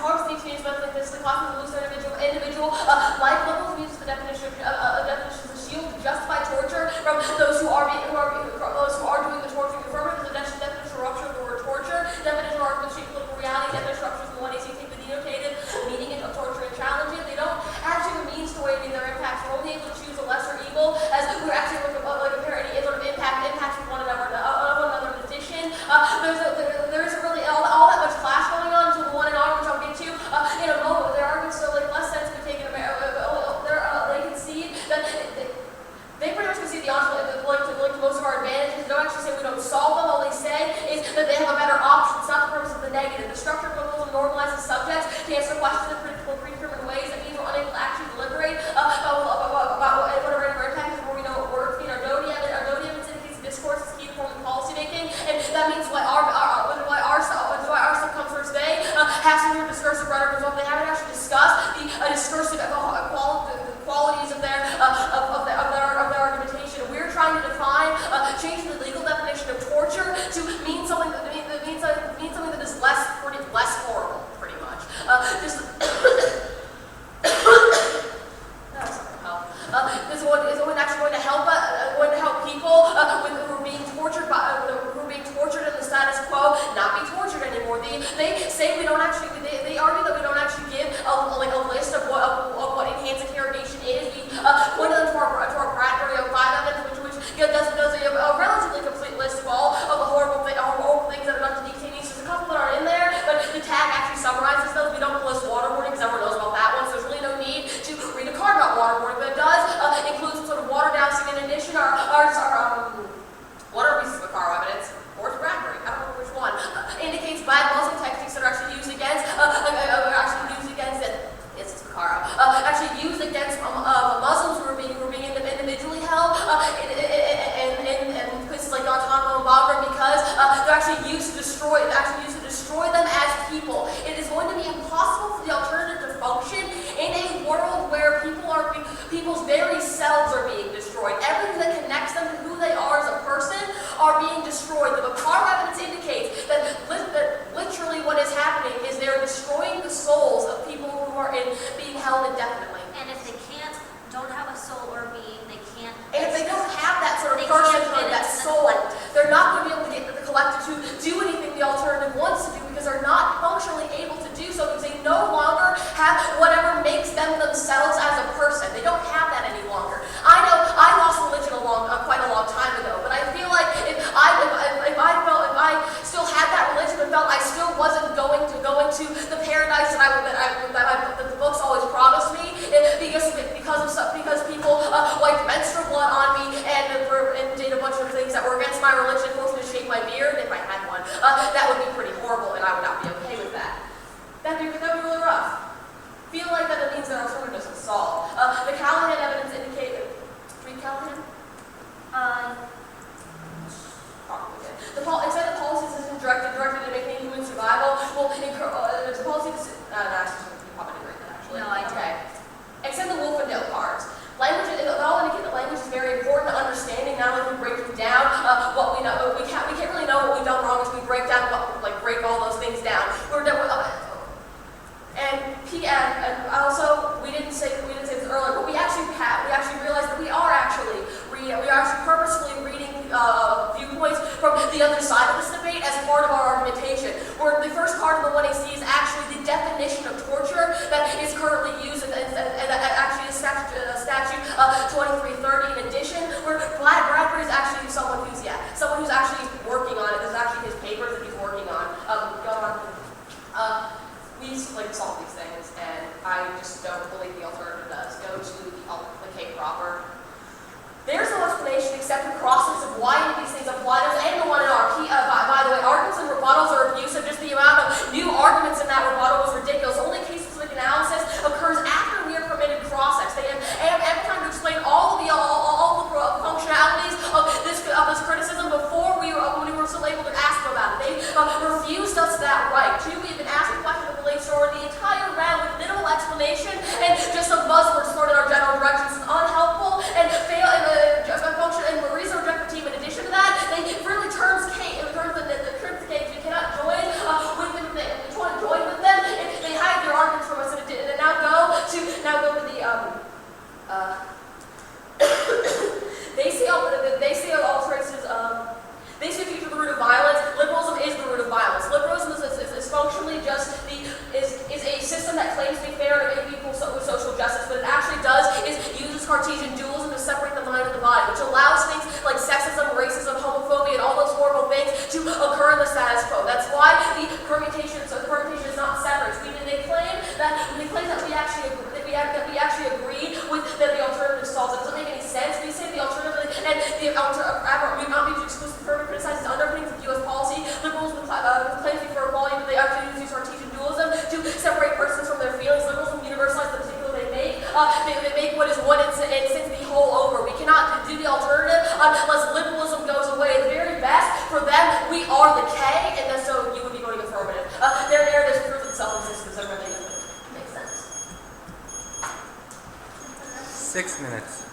harms the detainees mentally, physically, possibly lose their individual life levels, means the definitions of shield to justify torture from those who are doing the torturing. Affirmative is the definition of rupture of the word torture. Definition of argument shape political reality. Definition of rupture is the one take the denotative meaning of torture and challenge it. They don't actually have means to weigh their impacts. We're only able to choose a lesser evil, as we're actually like comparing any sort of impacts with one another. In addition, there isn't really all that much clash going on until the one in R, which I'll get to in a moment. Their arguments are like less sense to be taken. They concede that they pretty much concede the option like most of our advantages. They don't actually say we don't solve them. All they say is that they have a better option. It's not the purpose of the negative. The structure of proposal normalizes subjects to answer questions in predictable, predetermined ways. That means we're unable to actually deliberate about what our impact is before we know what words mean. Our Dodi evidence indicates discourse is key to forming policy making, and that means why our stuff comes first. They have some new discursive rhetoric as well. They haven't actually discussed the discursive qualities of their argumentation. We're trying to define, change the legal definition of torture to mean something that means something that is less horrible, pretty much. This is actually going to help people who are being tortured in the status quo not be tortured anymore. They say we don't actually. They argue that we don't actually give a list of what enhanced interrogation is. We point them to our Bradbury 05 evidence, which does a relatively complete list of all of the horrible things that are done to detainees. There's a couple that aren't in there, but the tag actually summarizes those. We don't list waterboarding because everyone knows about that one, so there's really no need to read a card about waterboarding, but it does include some sort of water dousing. In addition, what are pieces of Carroll evidence? Or it's Bradbury, I don't know which one. Indicates bad Muslim techniques that are actually used against Muslims who are being individually held in places like Guantanamo and Bagram because they're actually used to destroy them as people. It is going to be impossible for the alternative to function in a world where people's very selves are being destroyed. Everything that connects them to who they are as a person are being destroyed. The Bakar evidence indicates that literally what is happening is they're destroying the souls of people who are being held indefinitely. And if they don't have a soul or being, they can't. And if they don't have that sort of personhood, that soul, they're not going to be able to get the collective to do anything the alternative wants to do because they're not functionally able to do so because they no longer have whatever makes them themselves as a person. They don't have that any longer. I know I lost religion quite a long time ago, but I feel like if I still had that religion and felt I still wasn't going to the paradise that the books always promised me, because people wiped menstrual blood on me and did a bunch of things that were against my religion, forced me to shave my beard if I had one. That would be pretty horrible, and I would not be okay with that. That'd be really rough. Feel like that it means that our alternative doesn't solve. The Callahan evidence indicated. Read Callahan. It said the policy decision directed to making human survival will encourage the policy decision. You probably didn't read that actually. No, I didn't. Okay. Except the Wolf and Dale cards. Language, it all indicate that language is very important to understanding. Not only we break down what we know, we can't really know what we've done wrong until we break all those things down. And also we didn't say this earlier, but we actually realized that we are actually purposefully reading viewpoints from the other side of this debate as part of our argumentation. Where the first part of the 1AC is actually the definition of torture that is currently used and actually is statute 2330. In addition, where Bradbury is actually someone who's actually working on it. There's actually his papers that he's working on. We used to solve these things, and I just don't believe the alternative does. Go to the K proper. There's no explanation except for crossings of why any of these things apply to us and the one in our by the way, arguments and rebuttals are abusive. Just the amount of new arguments in that rebuttal was ridiculous. Only case-specific analysis occurs after we are permitted cross-ex. They have every time to explain all the functionalities of this criticism before when we were still able to ask them about it. They refused us that right. Two, we've been asked a question of the late story the entire round with minimal explanation and just some buzzwords stored in our general directions. It's unhelpful and fail in the function and the reason reject the team. In addition to that, they really turns the trip to case. You cannot join with them. If you want to join with them, they hide burn the status quo. That's why the permutation is not separate. They claim that we actually agreed with that the alternative stalls. It doesn't make any sense. We say the alternative and the alternative not be exclusive permit criticizes underpinnings of U.S. policy. Liberals with claims for equality, but they actually use Artesian dualism to separate persons from their feelings. Liberals will universalize the particular they make. They make what is one and since the whole over. We cannot do the alternative unless liberalism goes away. At the very best, for them, we are the K, and then so you would be voting affirmative. Their narrative proves itself existence over the makes sense. 6 minutes.